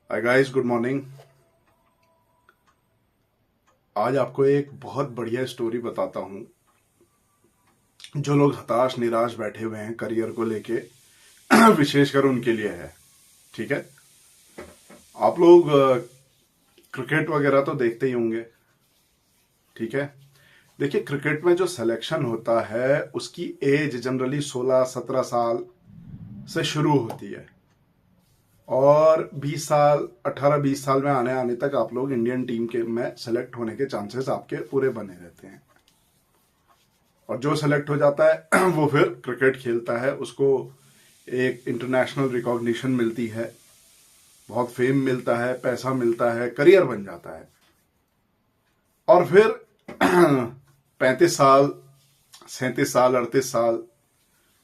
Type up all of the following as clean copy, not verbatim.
Hi guys, good morning. आज आपको एक बहुत बढ़िया स्टोरी बताता हूँ। जो लोग हताश निराश बैठे हुए हैं करियर को लेके, विशेषकर उनके लिए है। ठीक है। आप लोग क्रिकेट वगैरह तो देखते ही होंगे। ठीक है। देखिए, क्रिकेट में जो सिलेक्शन होता है उसकी एज जनरली 16-17 साल से शुरू होती है और 20 साल 18-20 साल में आने आने तक आप लोग इंडियन टीम के में सेलेक्ट होने के चांसेस आपके पूरे बने रहते हैं। और जो सेलेक्ट हो जाता है वो फिर क्रिकेट खेलता है, उसको एक इंटरनेशनल रिकॉग्निशन मिलती है, बहुत फेम मिलता है, पैसा मिलता है, करियर बन जाता है। और फिर 35 साल 37 साल 38 साल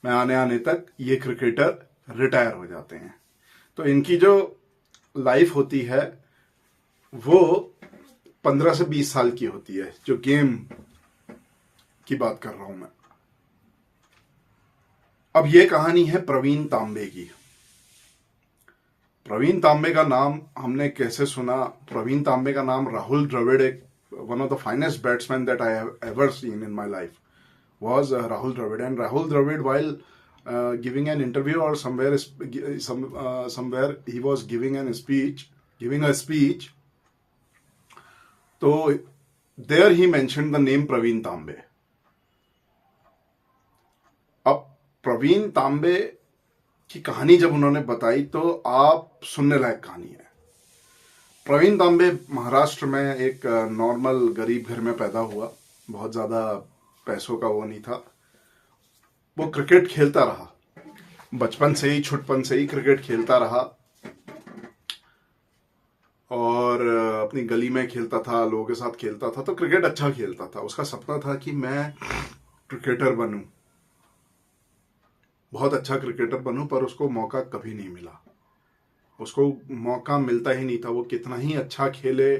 में आने आने तक ये क्रिकेटर रिटायर हो जाते हैं। तो इनकी जो लाइफ होती है वो 15 से 20 साल की होती है, जो गेम की बात कर रहा हूं मैं। अब ये कहानी है प्रवीण तांबे की। प्रवीण तांबे का नाम हमने कैसे सुना? प्रवीण तांबे का नाम राहुल द्रविड़, एक one of the finest batsman that I have ever seen in my life was Rahul Dravid. And Rahul Dravid, while giving an interview or somewhere he was giving a speech, so there he mentioned the name Praveen Tambe. अब प्रवीण तांबे की कहानी जब उन्होंने बताई तो आप सुनने लायक कहानी है। प्रवीण तांबे महाराष्ट्र में एक नॉर्मल गरीब घर में पैदा हुआ। बहुत ज्यादा पैसों का वो नहीं था। वो क्रिकेट खेलता रहा, बचपन से ही, छुटपन से ही क्रिकेट खेलता रहा और अपनी गली में खेलता था, लोगों के साथ खेलता था, तो क्रिकेट अच्छा खेलता था। उसका सपना था कि मैं क्रिकेटर बनूं, बहुत अच्छा क्रिकेटर बनूं, पर उसको मौका कभी नहीं मिला। उसको मौका मिलता ही नहीं था। वो कितना ही अच्छा खेले,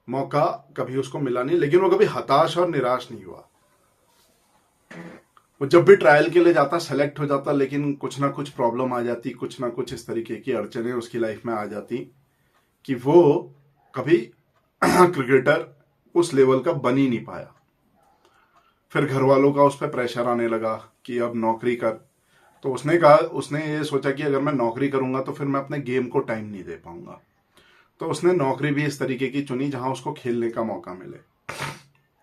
मौका कभी उसको मिला नहीं। लेकिन वो कभी हताश और निराश नहीं हुआ। वो जब भी ट्रायल के लिए जाता, सेलेक्ट हो जाता, लेकिन कुछ ना कुछ प्रॉब्लम आ जाती, कुछ ना कुछ इस तरीके की अड़चने उसकी लाइफ में आ जाती कि वो कभी क्रिकेटर उस लेवल का बन ही नहीं पाया। फिर घर वालों का उस पर प्रेशर आने लगा कि अब नौकरी कर। तो उसने ये सोचा कि अगर मैं नौकरी करूंगा तो फिर मैं अपने गेम को टाइम नहीं दे पाऊंगा। तो उसने नौकरी भी इस तरीके की चुनी जहां उसको खेलने का मौका मिले।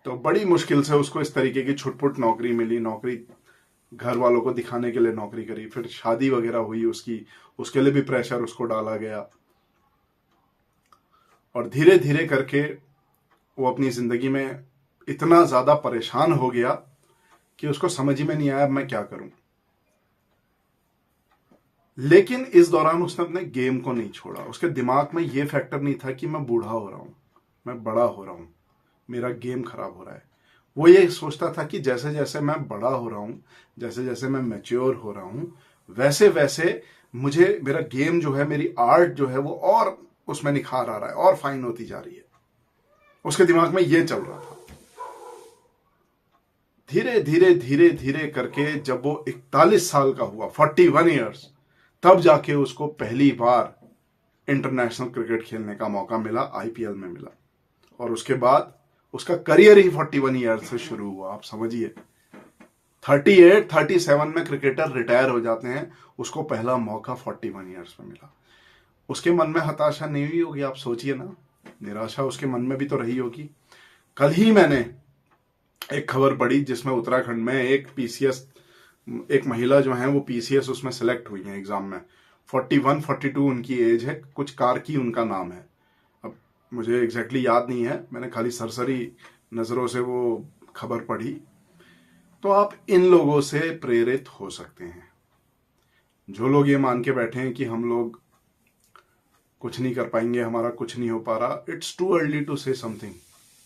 तो बड़ी मुश्किल से उसको इस तरीके की छुटपुट नौकरी मिली। नौकरी घर वालों को दिखाने के लिए नौकरी करी। फिर शादी वगैरह हुई उसकी, उसके लिए भी प्रेशर उसको डाला गया। और धीरे धीरे करके वो अपनी जिंदगी में इतना ज्यादा परेशान हो गया कि उसको समझ ही में नहीं आया मैं क्या करूं। लेकिन इस दौरान उसने अपने गेम को नहीं छोड़ा। उसके दिमाग में यह फैक्टर नहीं था कि मैं बूढ़ा हो रहा हूं, मैं बड़ा हो रहा हूं, मेरा गेम खराब हो रहा है। वो ये सोचता था कि जैसे जैसे मैं बड़ा हो रहा हूं, जैसे जैसे मैं मैच्योर हो रहा हूं, वैसे वैसे मुझे मेरा गेम जो है, मेरी आर्ट जो है, वो और उसमें निखार आ रहा है और फाइन होती जा रही है। उसके दिमाग में ये चल रहा था। धीरे धीरे धीरे धीरे करके जब वो 41 साल का हुआ, 41 ईयर्स, तब जाके उसको पहली बार इंटरनेशनल क्रिकेट खेलने का मौका मिला, आईपीएल में मिला। और उसके बाद उसका करियर ही 41 ईयर से शुरू हुआ। आप समझिए, 38 37 में क्रिकेटर रिटायर हो जाते हैं, उसको पहला मौका 41 ईयर्स में मिला। उसके मन में हताशा नहीं हुई होगी? आप सोचिए ना, निराशा उसके मन में भी तो रही होगी। कल ही मैंने एक खबर पढ़ी जिसमें उत्तराखंड में एक पीसीएस, एक महिला जो है वो पीसीएस उसमें सेलेक्ट हुई है एग्जाम में। 41 42 उनकी एज है, कुछ कार्की उनका नाम है। अब मुझे एग्जैक्टली याद नहीं है, मैंने खाली सरसरी नजरों से वो खबर पढ़ी। तो आप इन लोगों से प्रेरित हो सकते हैं, जो लोग ये मान के बैठे हैं कि हम लोग कुछ नहीं कर पाएंगे, हमारा कुछ नहीं हो पा रहा। It's too early to say something.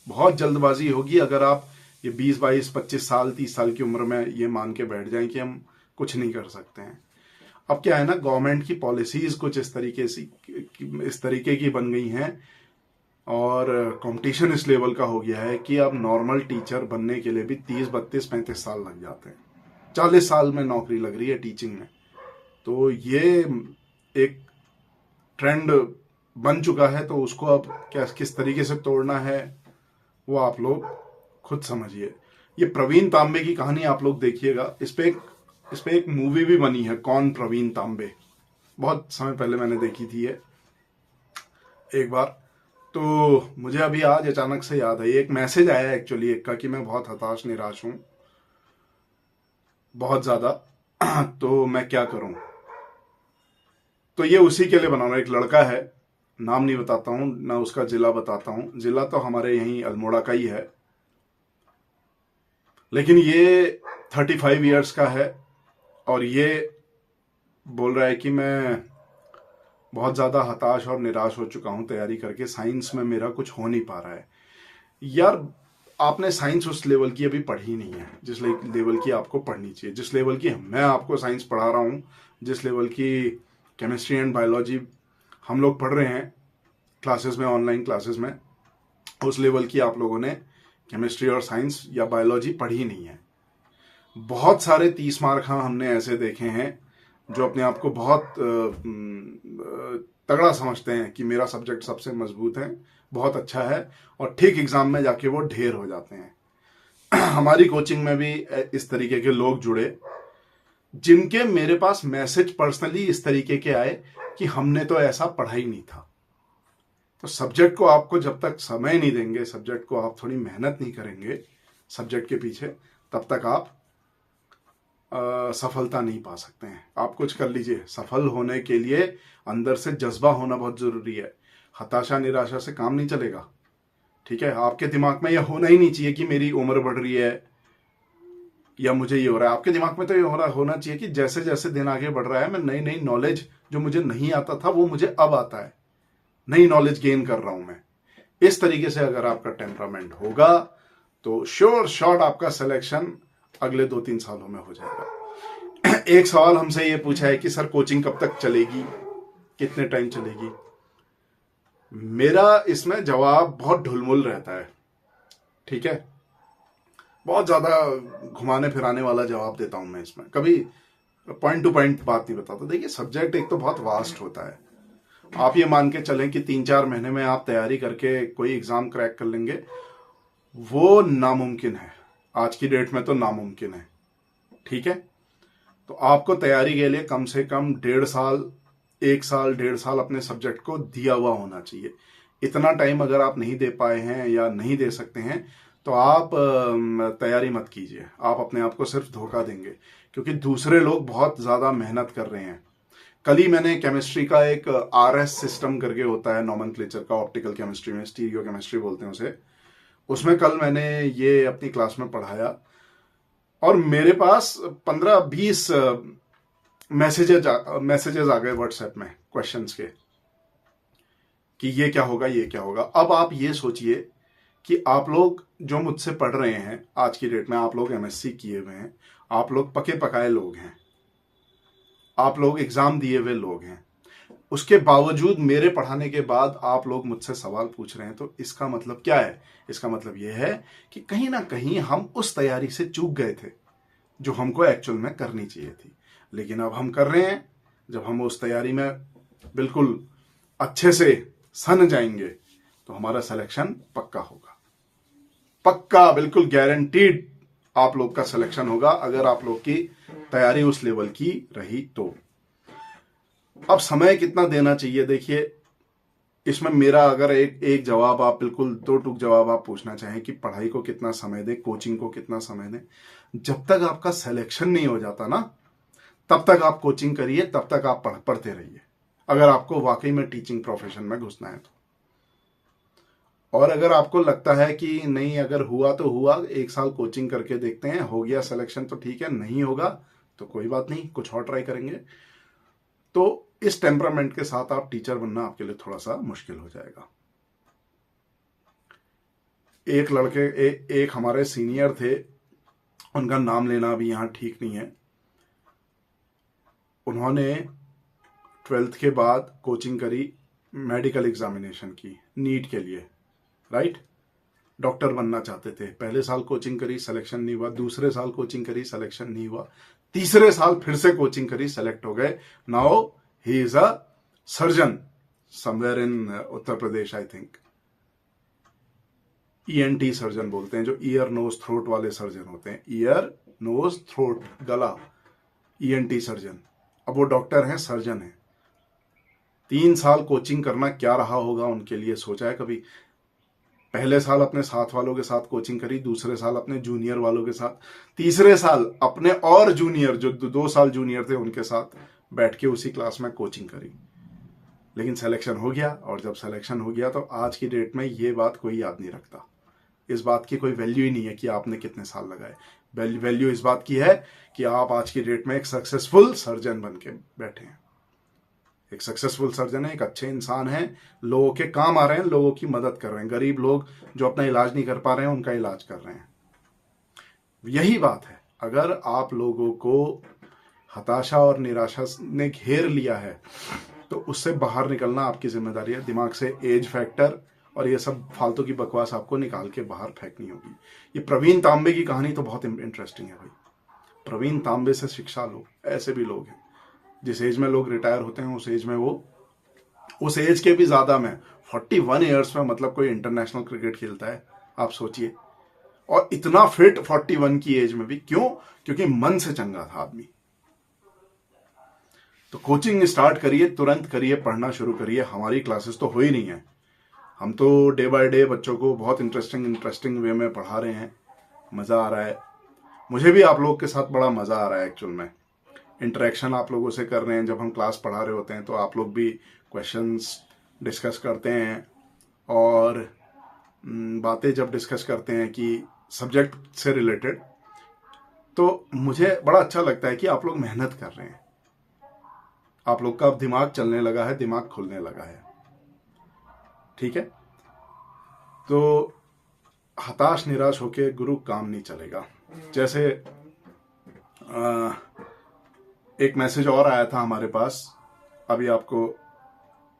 बहुत जल्दबाजी होगी अगर आप ये 20 22 25 साल 30 साल की उम्र में ये मान के बैठ जाएं कि हम कुछ नहीं कर सकते हैं। अब क्या है ना, गवर्नमेंट की पॉलिसीज कुछ इस तरीके की बन गई हैं और कंपटीशन इस लेवल का हो गया है कि अब नॉर्मल टीचर बनने के लिए भी 30 32 35 साल लग जाते हैं। 40 साल में नौकरी लग रही है टीचिंग में। तो ये एक ट्रेंड बन चुका है, तो उसको अब क्या किस तरीके से तोड़ना है वो आप लोग खुद समझिए। ये प्रवीण तांबे की कहानी आप लोग देखिएगा। इस पे एक मूवी भी बनी है, कौन प्रवीण तांबे। बहुत समय पहले मैंने देखी थी ये एक बार। तो मुझे अभी आज अचानक से याद आई, एक मैसेज आया एक्चुअली एक का कि मैं बहुत हताश निराश हूं, बहुत ज्यादा। तो मैं क्या करूं। तो ये उसी के लिए बना रहा। एक लड़का है, नाम नहीं बताता हूं ना, उसका जिला बताता हूं। जिला तो हमारे यहीं अल्मोड़ा का ही है, लेकिन ये 35 इयर्स का है और ये बोल रहा है कि मैं बहुत ज़्यादा हताश और निराश हो चुका हूं तैयारी करके, साइंस में मेरा कुछ हो नहीं पा रहा है। यार, आपने साइंस उस लेवल की अभी पढ़ी नहीं है जिस लेवल की आपको पढ़नी चाहिए। जिस लेवल की मैं आपको साइंस पढ़ा रहा हूं, जिस लेवल की केमिस्ट्री एंड बायोलॉजी हम लोग पढ़ रहे हैं क्लासेस में, ऑनलाइन क्लासेस में, उस लेवल की आप लोगों ने केमिस्ट्री और साइंस या बायोलॉजी पढ़ी नहीं है। बहुत सारे 30 मार्क हमने ऐसे देखे हैं जो अपने आप को बहुत तगड़ा समझते हैं कि मेरा सब्जेक्ट सबसे मजबूत है, बहुत अच्छा है, और ठीक एग्जाम में जाके वो ढेर हो जाते हैं। हमारी कोचिंग में भी इस तरीके के लोग जुड़े, जिनके मेरे पास मैसेज पर्सनली इस तरीके के आए कि हमने तो ऐसा पढ़ा ही नहीं था। तो सब्जेक्ट को आपको जब तक समय नहीं देंगे, सब्जेक्ट को आप थोड़ी मेहनत नहीं करेंगे सब्जेक्ट के पीछे, तब तक आप सफलता नहीं पा सकते हैं। आप कुछ कर लीजिए, सफल होने के लिए अंदर से जज्बा होना बहुत जरूरी है। हताशा निराशा से काम नहीं चलेगा, ठीक है। आपके दिमाग में यह होना ही नहीं चाहिए कि मेरी उम्र बढ़ रही है या मुझे ये हो रहा है। आपके दिमाग में तो ये होना चाहिए कि जैसे जैसे दिन आगे बढ़ रहा है, मैं नई नई नॉलेज जो मुझे नहीं आता था वो मुझे अब आता है, नई नॉलेज गेन कर रहा हूं मैं। इस तरीके से अगर आपका टेम्परामेंट होगा तो श्योर शॉट आपका सिलेक्शन अगले 2-3 सालों में हो जाएगा। एक सवाल हमसे ये पूछा है कि सर कोचिंग कब तक चलेगी, कितने टाइम चलेगी। मेरा इसमें जवाब बहुत ढुलमुल रहता है, ठीक है। बहुत ज्यादा घुमाने फिराने वाला जवाब देता हूं मैं इसमें, कभी पॉइंट टू पॉइंट बात नहीं बताता। देखिए, सब्जेक्ट एक तो बहुत वास्ट होता है। आप ये मान के चलें कि 3-4 महीने में आप तैयारी करके कोई एग्जाम क्रैक कर लेंगे, वो नामुमकिन है। आज की डेट में तो नामुमकिन है, ठीक है। तो आपको तैयारी के लिए कम से कम 1.5 साल, 1 साल 1.5 साल अपने सब्जेक्ट को दिया हुआ होना चाहिए। इतना टाइम अगर आप नहीं दे पाए हैं या नहीं दे सकते हैं तो आप तैयारी मत कीजिए। आप अपने आप को सिर्फ धोखा देंगे, क्योंकि दूसरे लोग बहुत ज्यादा मेहनत कर रहे हैं। कल ही मैंने केमिस्ट्री का एक RS सिस्टम करके होता है नॉमेनक्लेचर का, ऑप्टिकल केमिस्ट्री में स्टीरियो केमिस्ट्री बोलते हैं उसे, उसमें कल मैंने ये अपनी क्लास में पढ़ाया और मेरे पास 15-20 मैसेजेस आ गए व्हाट्सएप में क्वेश्चंस के कि ये क्या होगा, ये क्या होगा। अब आप ये सोचिए कि आप लोग जो मुझसे पढ़ रहे हैं आज की डेट में, आप लोग MSc किए हुए हैं, आप लोग पके पकाए लोग हैं, आप लोग एग्जाम दिए हुए लोग हैं, उसके बावजूद मेरे पढ़ाने के बाद आप लोग मुझसे सवाल पूछ रहे हैं। तो इसका मतलब क्या है? इसका मतलब यह है कि कहीं ना कहीं हम उस तैयारी से चूक गए थे जो हमको एक्चुअल में करनी चाहिए थी। लेकिन अब हम कर रहे हैं। जब हम उस तैयारी में बिल्कुल अच्छे से सन जाएंगे तो हमारा सिलेक्शन पक्का होगा, पक्का, बिल्कुल गारंटीड आप लोग का सिलेक्शन होगा, अगर आप लोग की तैयारी उस लेवल की रही तो। अब समय कितना देना चाहिए, देखिए इसमें मेरा अगर एक जवाब आप बिल्कुल 2 टूक जवाब आप पूछना चाहें कि पढ़ाई को कितना समय दें, कोचिंग को कितना समय दें, जब तक आपका सिलेक्शन नहीं हो जाता ना, तब तक आप कोचिंग करिए, तब तक आप पढ़ते रहिए, अगर आपको वाकई में टीचिंग प्रोफेशन में घुसना है तो। और अगर आपको लगता है कि नहीं, अगर हुआ तो हुआ, 1 साल कोचिंग करके देखते हैं, हो गया सिलेक्शन तो ठीक है, नहीं होगा तो कोई बात नहीं, कुछ और ट्राई करेंगे, तो इस टेम्परामेंट के साथ आप टीचर बनना आपके लिए थोड़ा सा मुश्किल हो जाएगा। एक लड़के एक हमारे सीनियर थे, उनका नाम लेना भी यहां ठीक नहीं है। उन्होंने 12th के बाद कोचिंग करी, मेडिकल एग्जामिनेशन की, नीट के लिए, राइट, डॉक्टर बनना चाहते थे। पहले साल कोचिंग करी, सिलेक्शन नहीं हुआ, दूसरे साल कोचिंग करी, सिलेक्शन नहीं हुआ, तीसरे साल फिर से कोचिंग करी, सेलेक्ट हो गए। Now he is a surgeon, somewhere in Uttar Pradesh I think. ENT surgeon बोलते हैं, जो ईयर नोज थ्रोट वाले सर्जन होते हैं, ईयर नोज थ्रोट गला, ENT सर्जन। अब वो डॉक्टर हैं, सर्जन हैं। 3 साल कोचिंग करना क्या रहा होगा उनके लिए, सोचा है कभी? पहले साल अपने साथ वालों के साथ कोचिंग करी, दूसरे साल अपने जूनियर वालों के साथ, तीसरे साल अपने और जूनियर जो 2 साल जूनियर थे उनके साथ बैठ के उसी क्लास में कोचिंग करी। लेकिन सिलेक्शन हो गया, और जब सिलेक्शन हो गया तो आज की डेट में ये बात कोई याद नहीं रखता। इस बात की कोई वैल्यू ही नहीं है कि आपने कितने साल लगाए। वैल्यू इस बात की है कि आप आज की डेट में एक सक्सेसफुल सर्जन बन के बैठे हैं। एक सक्सेसफुल सर्जन है, एक अच्छे इंसान है, लोगों के काम आ रहे हैं, लोगों की मदद कर रहे हैं, गरीब लोग जो अपना इलाज नहीं कर पा रहे हैं उनका इलाज कर रहे हैं। यही बात है। अगर आप लोगों को हताशा और निराशा ने घेर लिया है तो उससे बाहर निकलना आपकी जिम्मेदारी है। दिमाग से एज फैक्टर और ये सब फालतू की बकवास आपको निकाल के बाहर फेंकनी होगी। ये प्रवीण तांबे की कहानी तो बहुत इंटरेस्टिंग है भाई। प्रवीण तांबे से शिक्षा लो। ऐसे भी लोग हैं, जिस एज में लोग रिटायर होते हैं उस एज में वो, उस एज के भी ज्यादा में 41 ईयर्स में मतलब कोई इंटरनेशनल क्रिकेट खेलता है, आप सोचिए। और इतना फिट 41 की एज में भी, क्यों? क्योंकि मन से चंगा था आदमी। तो कोचिंग स्टार्ट करिए, तुरंत करिए, पढ़ना शुरू करिए। हमारी क्लासेस तो हो ही नहीं है, हम तो डे बाय डे बच्चों को बहुत इंटरेस्टिंग वे में पढ़ा रहे हैं। मजा आ रहा है, मुझे भी आप लोग के साथ बड़ा मजा आ रहा है। एक्चुअल में इंटरेक्शन आप लोगों से कर रहे हैं। जब हम क्लास पढ़ा रहे होते हैं तो आप लोग भी क्वेश्चंस डिस्कस करते हैं, और बातें जब डिस्कस करते हैं कि सब्जेक्ट से रिलेटेड, तो मुझे बड़ा अच्छा लगता है कि आप लोग मेहनत कर रहे हैं। आप लोग का अब दिमाग चलने लगा है, दिमाग खुलने लगा है। ठीक है, तो हताश निराश होके गुरु काम नहीं चलेगा। जैसे एक मैसेज और आया था हमारे पास, अभी आपको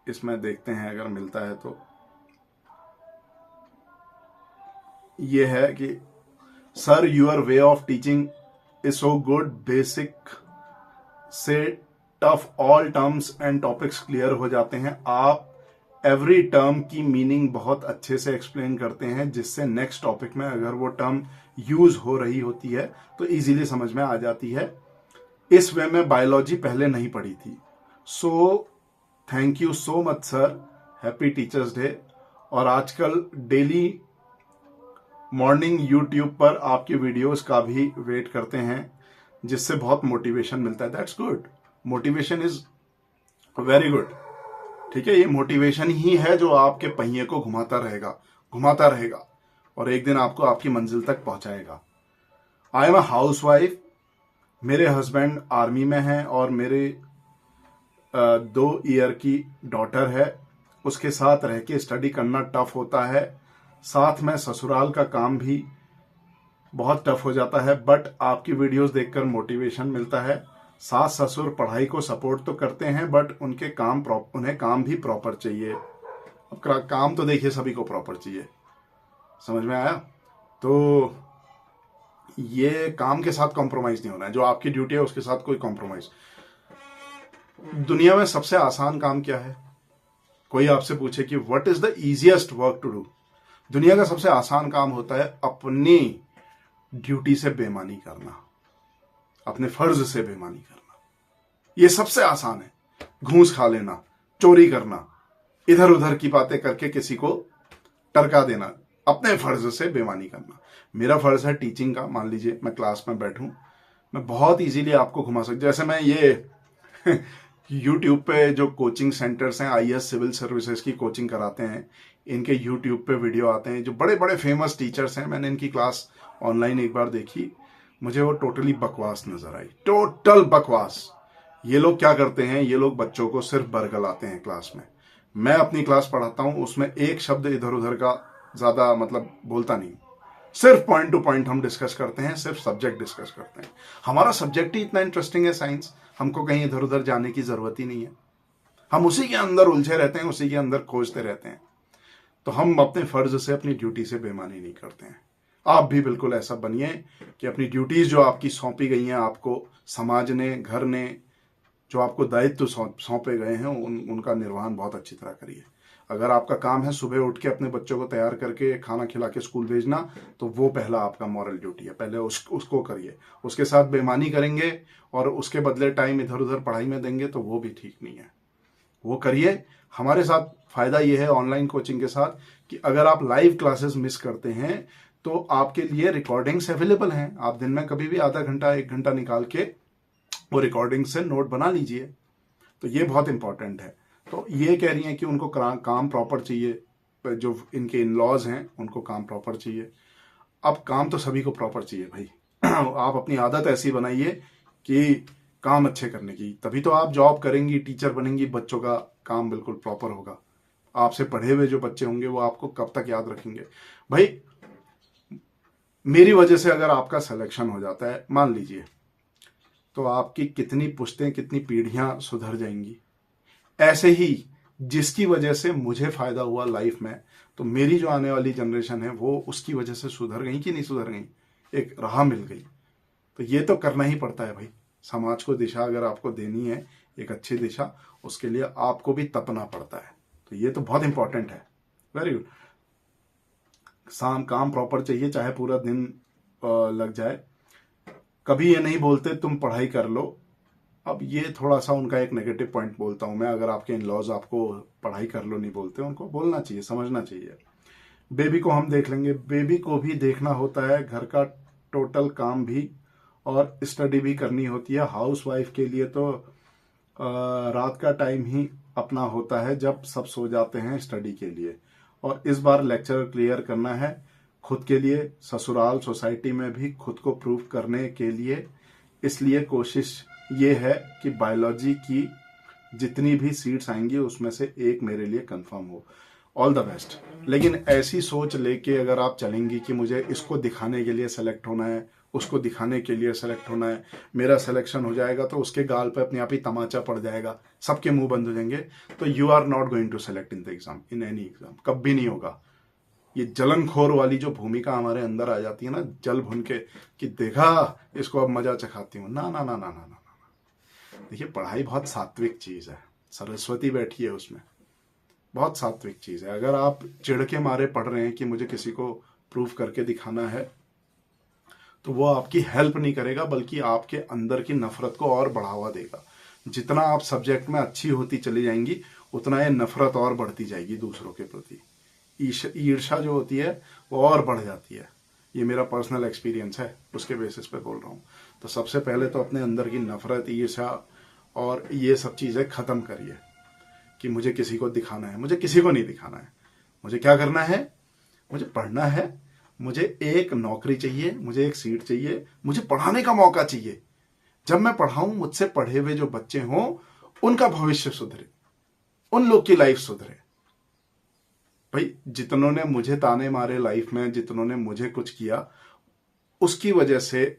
इसमें देखते हैं अगर मिलता है तो। ये है कि sir your way of teaching is so good, basic से tough all terms and topics clear हो जाते हैं। आप एवरी टर्म की मीनिंग बहुत अच्छे से एक्सप्लेन करते हैं, जिससे नेक्स्ट टॉपिक में अगर वो टर्म यूज हो रही होती है तो इजीली समझ में आ जाती है। इस वे में बायोलॉजी पहले नहीं पढ़ी थी। So thank you so much sir, happy teachers day. और आजकल डेली मॉर्निंग यूट्यूब पर आपकी वीडियोस का भी वेट करते हैं, जिससे बहुत मोटिवेशन मिलता है। That's good, motivation is very good. ठीक है, ये मोटिवेशन ही है जो आपके पहिए को घुमाता रहेगा और एक दिन आपको आपकी मंजिल तक पहुंचाएगा। I am a house wife, मेरे हस्बैंड आर्मी में हैं और मेरे 2 ईयर की डॉटर है। उसके साथ रह के स्टडी करना टफ होता है, साथ में ससुराल का काम भी बहुत टफ हो जाता है। बट आपकी वीडियोस देखकर मोटिवेशन मिलता है। सास ससुर पढ़ाई को सपोर्ट तो करते हैं, बट उन्हें काम भी प्रॉपर चाहिए। अब काम तो देखिए सभी को प्रॉपर चाहिए, समझ में आया? तो ये काम के साथ कॉम्प्रोमाइज नहीं होना है। जो आपकी ड्यूटी है उसके साथ कोई कॉम्प्रोमाइज। दुनिया में सबसे आसान काम क्या है? कोई आपसे पूछे कि what is the easiest work to do, दुनिया का सबसे आसान काम होता है अपनी ड्यूटी से बेईमानी करना, अपने फर्ज से बेईमानी करना। ये सबसे आसान है। घूस खा लेना, चोरी करना, इधर उधर की बातें करके किसी को टरका देना, अपने फर्ज से बेईमानी करना। मेरा फर्ज है टीचिंग का। मान लीजिए मैं क्लास में बैठूं, मैं बहुत इजीली आपको घुमा सकता। जैसे मैं ये यूट्यूब पे जो कोचिंग सेंटर्स हैं, IAS सिविल सर्विसेज की कोचिंग कराते हैं, इनके यूट्यूब पे वीडियो आते हैं, जो बड़े बड़े फेमस टीचर्स हैं। मैंने इनकी क्लास ऑनलाइन एक बार देखी, मुझे वो टोटली बकवास नजर आई, टोटल बकवास। ये लोग क्या करते हैं, ये लोग बच्चों को सिर्फ बरगलाते हैं क्लास में। मैं अपनी क्लास पढ़ाता हूं, उसमें एक शब्द इधर उधर का ज्यादा मतलब बोलता नहीं, सिर्फ पॉइंट टू पॉइंट हम डिस्कस करते हैं, सिर्फ सब्जेक्ट डिस्कस करते हैं। हमारा सब्जेक्ट ही इतना इंटरेस्टिंग है साइंस, हमको कहीं इधर उधर जाने की जरूरत ही नहीं है। हम उसी के अंदर उलझे रहते हैं, उसी के अंदर खोजते रहते हैं। तो हम अपने फर्ज से, अपनी ड्यूटी से बेईमानी नहीं करते हैं। आप भी बिल्कुल ऐसा बनिए कि अपनी ड्यूटीज जो आपकी सौंपी गई हैं आपको, समाज ने, घर ने, जो आपको दायित्व सौंपे गए हैं उनका निर्वहन बहुत अच्छी तरह करिए। अगर आपका काम है सुबह उठ के अपने बच्चों को तैयार करके खाना खिला के स्कूल भेजना, तो वो पहला आपका मॉरल ड्यूटी है, पहले उसको करिए। उसके साथ बेईमानी करेंगे और उसके बदले टाइम इधर उधर पढ़ाई में देंगे तो वो भी ठीक नहीं है। वो करिए। हमारे साथ फायदा ये है ऑनलाइन कोचिंग के साथ कि अगर आप लाइव क्लासेस मिस करते हैं तो आपके लिए रिकॉर्डिंग्स अवेलेबल हैं। आप दिन में कभी भी आधा घंटा 1 घंटा निकाल के वो रिकॉर्डिंग से नोट बना लीजिए। तो ये बहुत इंपॉर्टेंट है। तो ये कह रही हैं कि उनको काम प्रॉपर चाहिए, जो इनके इन लॉज हैं उनको काम प्रॉपर चाहिए। अब काम तो सभी को प्रॉपर चाहिए भाई। आप अपनी आदत ऐसी बनाइए कि काम अच्छे करने की, तभी तो आप जॉब करेंगी, टीचर बनेंगी, बच्चों का काम बिल्कुल प्रॉपर होगा। आपसे पढ़े हुए जो बच्चे होंगे वो आपको कब तक याद रखेंगे भाई। मेरी वजह से अगर आपका सिलेक्शन हो जाता है मान लीजिए, तो आपकी कितनी पुश्तें कितनी पीढ़ियां सुधर जाएंगी। ऐसे ही जिसकी वजह से मुझे फायदा हुआ लाइफ में, तो मेरी जो आने वाली जनरेशन है वो उसकी वजह से सुधर गई कि नहीं सुधर गई, एक राह मिल गई। तो ये तो करना ही पड़ता है भाई। समाज को दिशा अगर आपको देनी है, एक अच्छी दिशा, उसके लिए आपको भी तपना पड़ता है। तो ये तो बहुत इंपॉर्टेंट है। Very good. काम प्रॉपर चाहिए, चाहे पूरा दिन लग जाए। कभी ये नहीं बोलते तुम पढ़ाई कर लो। अब ये थोड़ा सा उनका एक नेगेटिव पॉइंट बोलता हूं मैं। अगर आपके इन लॉज आपको पढ़ाई कर लो नहीं बोलते, उनको बोलना चाहिए, समझना चाहिए। बेबी को हम देख लेंगे, बेबी को भी देखना होता है, घर का टोटल काम भी और स्टडी भी करनी होती है। हाउस वाइफ के लिए तो रात का टाइम ही अपना होता है जब सब सो जाते हैं स्टडी के लिए। और इस बार लेक्चर क्लियर करना है खुद के लिए, ससुराल सोसाइटी में भी खुद को प्रूव करने के लिए। इसलिए कोशिश ये है कि बायोलॉजी की जितनी भी सीट्स आएंगी उसमें से एक मेरे लिए कंफर्म हो। All the best. लेकिन ऐसी सोच लेके अगर आप चलेंगी कि मुझे इसको दिखाने के लिए सेलेक्ट होना है, उसको दिखाने के लिए सेलेक्ट होना है, मेरा सिलेक्शन हो जाएगा तो उसके गाल पे अपने आप ही तमाचा पड़ जाएगा, सबके मुंह बंद हो जाएंगे, तो you are not going to select in the exam, in any exam. कभी नहीं होगा। ये जलनखोर वाली जो भूमिका हमारे अंदर आ जाती है ना, जल भुन के, कि देखा इसको अब मजा चखाती हूं, ना ना ना ना ना ना। देखिए पढ़ाई बहुत सात्विक चीज है, सरस्वती बैठी है उसमें, बहुत सात्विक चीज है। अगर आप चिढ़ के मारे पढ़ रहे हैं कि मुझे किसी को प्रूव करके दिखाना है, तो वो आपकी हेल्प नहीं करेगा, बल्कि आपके अंदर की नफरत को और बढ़ावा देगा। जितना आप सब्जेक्ट में अच्छी होती चली जाएंगी, उतना ये नफरत और बढ़ती जाएगी दूसरों के प्रति। ईर्ष्या जो होती है वो और बढ़ जाती है। ये मेरा पर्सनल एक्सपीरियंस है, उसके बेसिस पे बोल रहा हूँ। तो सबसे पहले तो अपने अंदर की नफरत, ईर्ष्या और ये सब चीजें खत्म करिए कि मुझे किसी को दिखाना है। मुझे किसी को नहीं दिखाना है। मुझे क्या करना है? मुझे पढ़ना है, मुझे एक नौकरी चाहिए, मुझे एक सीट चाहिए, मुझे पढ़ाने का मौका चाहिए। जब मैं पढ़ाऊं, मुझसे पढ़े हुए जो बच्चे हों उनका भविष्य सुधरे, उन लोग की लाइफ सुधरे। भाई जितनों ने मुझे ताने मारे लाइफ में, जितनों ने मुझे कुछ किया, उसकी वजह से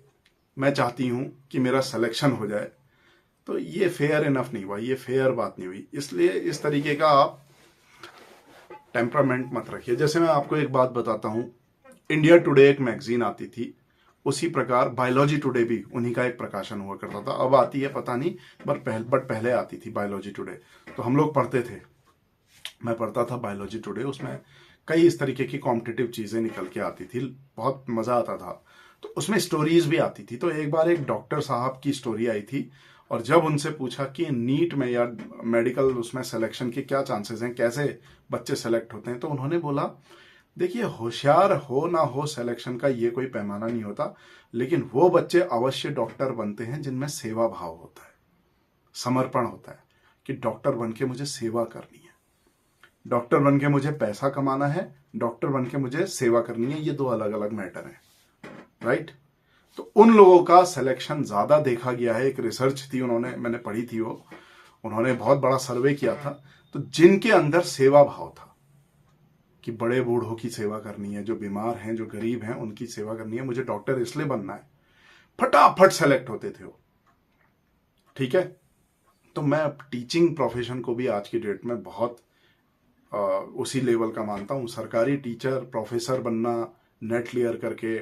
मैं चाहती हूं कि मेरा सिलेक्शन हो जाए। तो ये फेयर इनफ नहीं हुआ, ये फेयर बात नहीं हुई। इसलिए इस तरीके का आप टेम्परामेंट मत रखिए। जैसे मैं आपको एक बात बताता हूं, इंडिया टुडे एक मैगजीन आती थी, उसी प्रकार बायोलॉजी टुडे भी उन्हीं का एक प्रकाशन हुआ करता था। अब आती है पता नहीं, बट पहले आती थी बायोलॉजी टुडे। तो हम लोग पढ़ते थे, मैं पढ़ता था बायोलॉजी टुडे। उसमें कई इस तरीके की कॉम्पिटिटिव चीजें निकल के आती थी, बहुत मजा आता था। तो उसमें स्टोरीज भी आती थी। तो एक बार एक डॉक्टर साहब की स्टोरी आई थी, और जब उनसे पूछा कि नीट में या मेडिकल उसमें सिलेक्शन के क्या चांसेस हैं, कैसे बच्चे सेलेक्ट होते हैं, तो उन्होंने बोला, देखिए होशियार हो ना हो सिलेक्शन का ये कोई पैमाना नहीं होता, लेकिन वो बच्चे अवश्य डॉक्टर बनते हैं जिनमें सेवा भाव होता है, समर्पण होता है, कि डॉक्टर बन के मुझे सेवा करनी है, डॉक्टर बन के मुझे पैसा कमाना है, डॉक्टर बन के मुझे सेवा करनी है। ये दो अलग अलग मैटर हैं, राइट। तो उन लोगों का सिलेक्शन ज्यादा देखा गया है। एक रिसर्च थी, मैंने पढ़ी थी, वो उन्होंने बहुत बड़ा सर्वे किया था। तो जिनके अंदर सेवा भाव था कि बड़े बूढ़ों की सेवा करनी है, जो बीमार हैं, जो गरीब हैं, उनकी सेवा करनी है, मुझे डॉक्टर इसलिए बनना है, फटाफट सेलेक्ट होते थे वो। ठीक है। तो मैं टीचिंग प्रोफेशन को भी आज की डेट में बहुत उसी लेवल का मानता हूं। सरकारी टीचर, प्रोफेसर बनना, नेट क्लियर करके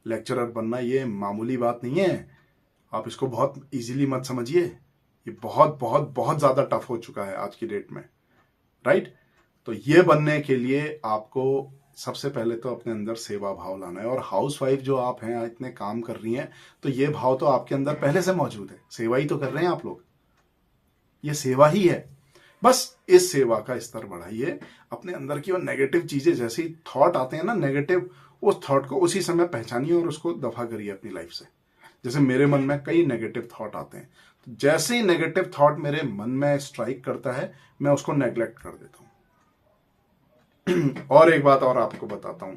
लेक्चरर बनना, ये मामूली बात नहीं है। आप इसको बहुत इजीली मत समझिए। ये बहुत बहुत बहुत ज्यादा टफ हो चुका है आज की डेट में, राइट। तो ये बनने के लिए आपको सबसे पहले तो अपने अंदर सेवा भाव लाना है। और हाउसवाइफ जो आप हैं, इतने काम कर रही हैं, तो ये भाव तो आपके अंदर पहले से मौजूद है, सेवा ही तो कर रहे हैं आप लोग, ये सेवा ही है। बस इस सेवा का स्तर बढ़ाइए, अपने अंदर की वो नेगेटिव चीजें, जैसे ही थॉट आते हैं ना नेगेटिव, उस थॉट को उसी समय पहचानिए और उसको दफा करिए अपनी लाइफ से। जैसे मेरे मन में कई नेगेटिव थॉट आते हैं, तो जैसे ही नेगेटिव थॉट मेरे मन में स्ट्राइक करता है, मैं उसको नेग्लेक्ट कर देता हूं। और एक बात और आपको बताता हूं,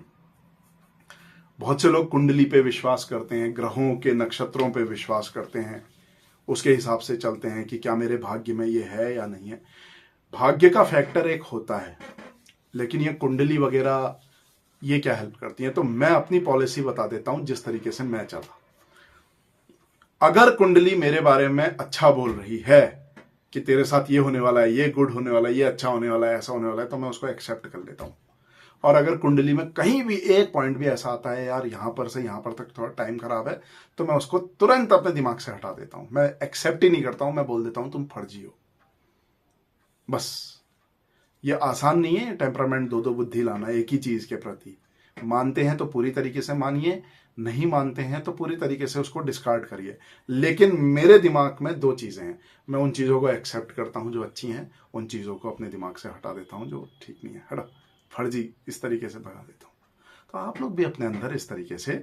बहुत से लोग कुंडली पे विश्वास करते हैं, ग्रहों के नक्षत्रों पे विश्वास करते हैं, उसके हिसाब से चलते हैं कि क्या मेरे भाग्य में ये है या नहीं है। भाग्य का फैक्टर एक होता है, लेकिन ये कुंडली वगैरह ये क्या हेल्प करती है। तो मैं अपनी पॉलिसी बता देता हूं जिस तरीके से मैं चला। अगर कुंडली मेरे बारे में अच्छा बोल रही है कि तेरे साथ ये होने वाला है, ये गुड होने वाला है, ये अच्छा होने वाला है, ऐसा होने वाला है, तो मैं उसको एक्सेप्ट कर लेता हूं। और अगर कुंडली में कहीं भी एक पॉइंट भी ऐसा आता है, यार यहां पर से यहां पर तक थोड़ा टाइम खराब है, तो मैं उसको तुरंत अपने दिमाग से हटा देता हूं। मैं एक्सेप्ट ही नहीं करता हूं, मैं बोल देता हूं तुम फर्जी हो। बस ये आसान नहीं है टेम्परामेंट, दो बुद्धि लाना एक ही चीज के प्रति। मानते हैं तो पूरी तरीके से मानिए, नहीं मानते हैं तो पूरी तरीके से उसको डिस्कार्ड करिए। लेकिन मेरे दिमाग में दो चीजें हैं, मैं उन चीजों को एक्सेप्ट करता हूं जो अच्छी हैं, उन चीजों को अपने दिमाग से हटा देता हूं जो ठीक नहीं है, हटा, फर्जी, इस तरीके से भगा देता हूं। तो आप लोग भी अपने अंदर इस तरीके से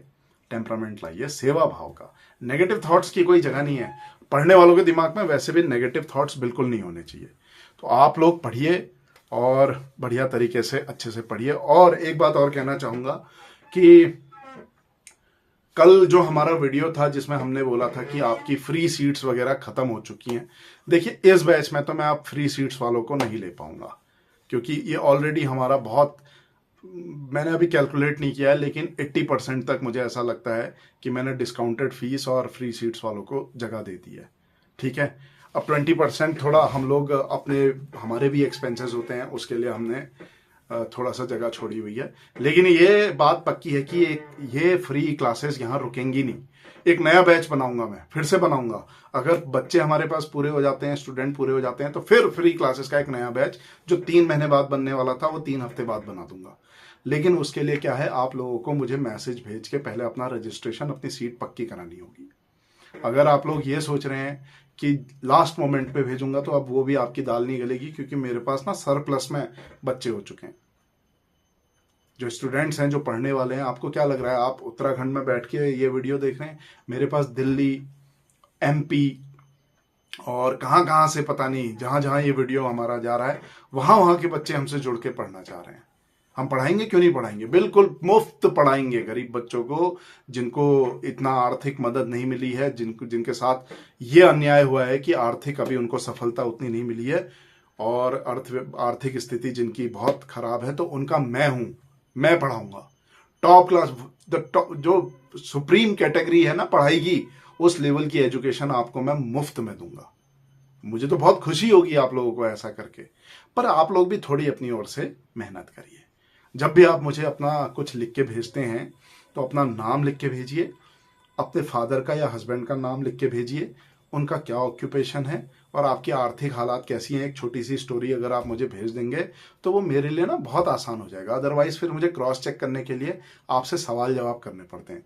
टेम्परामेंट लाइए, सेवा भाव का। नेगेटिव थॉट्स की कोई जगह नहीं है। पढ़ने वालों के दिमाग में वैसे भी नेगेटिव थॉट्स बिल्कुल नहीं होने चाहिए। तो आप लोग पढ़िए और बढ़िया तरीके से अच्छे से पढ़िए। और एक बात और कहना चाहूंगा कि कल जो हमारा वीडियो था जिसमें हमने बोला था कि आपकी फ्री सीट्स वगैरह खत्म हो चुकी हैं, देखिए इस बैच में तो मैं आप फ्री सीट्स वालों को नहीं ले पाऊंगा, क्योंकि ये ऑलरेडी हमारा बहुत, मैंने अभी कैलकुलेट नहीं किया है, लेकिन 80% तक मुझे ऐसा लगता है कि मैंने डिस्काउंटेड फीस और फ्री सीट्स वालों को जगह दे दी है। ठीक है, अब 20% थोड़ा हम लोग अपने, हमारे भी एक्सपेंसेस होते हैं, उसके लिए हमने थोड़ा सा जगह छोड़ी हुई है। लेकिन ये बात पक्की है कि ये फ्री क्लासेस यहाँ रुकेंगी नहीं। एक नया बैच बनाऊंगा, मैं फिर से बनाऊंगा। अगर बच्चे हमारे पास पूरे हो जाते हैं, स्टूडेंट पूरे हो जाते हैं, तो फिर फ्री क्लासेस का एक नया बैच जो 3 महीने बाद बनने वाला था वो 3 हफ्ते बाद बना दूंगा। लेकिन उसके लिए क्या है, आप लोगों को मुझे मैसेज भेज के पहले अपना रजिस्ट्रेशन, अपनी सीट पक्की करानी होगी। अगर आप लोग ये सोच रहे हैं कि लास्ट मोमेंट पे भेजूंगा, तो अब वो भी आपकी दाल नहीं गलेगी, क्योंकि मेरे पास ना सरप्लस में बच्चे हो चुके हैं, जो स्टूडेंट्स हैं, जो पढ़ने वाले हैं। आपको क्या लग रहा है, आप उत्तराखंड में बैठ के ये वीडियो देख रहे हैं, मेरे पास दिल्ली, एमपी और कहां कहां से, पता नहीं, जहां जहां ये वीडियो हमारा जा रहा है, वहां वहां के बच्चे हमसे जुड़ के पढ़ना चाह रहे हैं। हम पढ़ाएंगे, क्यों नहीं पढ़ाएंगे, बिल्कुल मुफ्त पढ़ाएंगे गरीब बच्चों को, जिनको इतना आर्थिक मदद नहीं मिली है, जिनके साथ ये अन्याय हुआ है कि आर्थिक अभी उनको सफलता उतनी नहीं मिली है, और आर्थिक स्थिति जिनकी बहुत खराब है, तो उनका मैं पढ़ाऊंगा। टॉप क्लास, जो सुप्रीम कैटेगरी है ना पढ़ाई की, उस लेवल की एजुकेशन आपको मैं मुफ्त में दूंगा। मुझे तो बहुत खुशी होगी आप लोगों को ऐसा करके, पर आप लोग भी थोड़ी अपनी ओर से मेहनत करिए। जब भी आप मुझे अपना कुछ लिख के भेजते हैं, तो अपना नाम लिख के भेजिए, अपने फादर का या हस्बैंड का नाम लिख के भेजिए, उनका क्या ऑक्यूपेशन है और आपकी आर्थिक हालात कैसी हैं, एक छोटी सी स्टोरी अगर आप मुझे भेज देंगे तो वो मेरे लिए ना बहुत आसान हो जाएगा। अदरवाइज फिर मुझे क्रॉस चेक करने के लिए आपसे सवाल जवाब करने पड़ते हैं,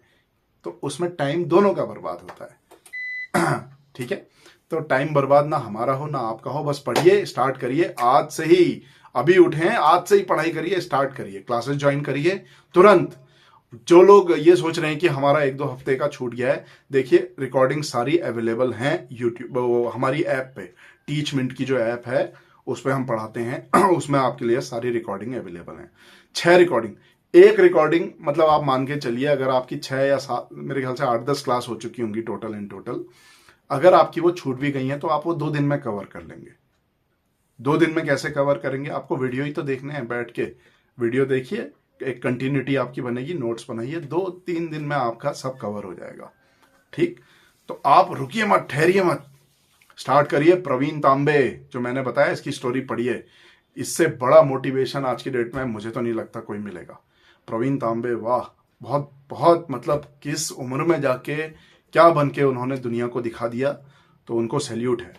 तो उसमें टाइम दोनों का बर्बाद होता है। ठीक है, तो टाइम बर्बाद ना हमारा हो ना आपका हो। बस पढ़िए, स्टार्ट करिए आज से ही, अभी उठे हैं आज से ही पढ़ाई करिए, स्टार्ट करिए, क्लासेस ज्वाइन करिए तुरंत। जो लोग ये सोच रहे हैं कि हमारा 1-2 हफ्ते का छूट गया है, देखिए रिकॉर्डिंग सारी अवेलेबल हैं यूट्यूब, हमारी ऐप पे, टीच मिनट की जो ऐप है उस पर हम पढ़ाते हैं। उसमें आपके लिए सारी रिकॉर्डिंग अवेलेबल है। 6 रिकॉर्डिंग, एक रिकॉर्डिंग मतलब आप मान के चलिए, अगर आपकी 6 या 7, मेरे ख्याल से 8-10 क्लास हो चुकी होंगी टोटल इन टोटल, अगर आपकी वो छूट भी गई है तो आप वो 2 दिन में कवर कर लेंगे। 2 दिन में कैसे कवर करेंगे, आपको वीडियो ही तो देखने हैं, बैठ के वीडियो देखिए, एक कंटिन्यूटी आपकी बनेगी, नोट्स बनाइए, 2-3 दिन में आपका सब कवर हो जाएगा। ठीक, तो आप रुकिए मत, ठहरिए मत, स्टार्ट करिए। प्रवीण तांबे जो मैंने बताया, इसकी स्टोरी पढ़िए, इससे बड़ा मोटिवेशन आज की डेट में मुझे तो नहीं लगता कोई मिलेगा। प्रवीण तांबे, वाह, बहुत बहुत, मतलब किस उम्र में जाके क्या बन के उन्होंने दुनिया को दिखा दिया, तो उनको सैल्यूट है।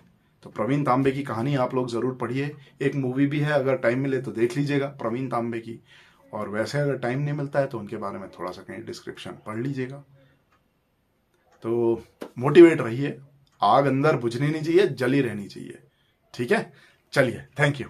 तो प्रवीण तांबे की कहानी आप लोग जरूर पढ़िए। एक मूवी भी है, अगर टाइम मिले तो देख लीजिएगा प्रवीण तांबे की। और वैसे अगर टाइम नहीं मिलता है तो उनके बारे में थोड़ा सा कहीं डिस्क्रिप्शन पढ़ लीजिएगा। तो मोटिवेट रहिए, आग अंदर बुझनी नहीं चाहिए, जली रहनी चाहिए। ठीक है, चलिए, थैंक यू।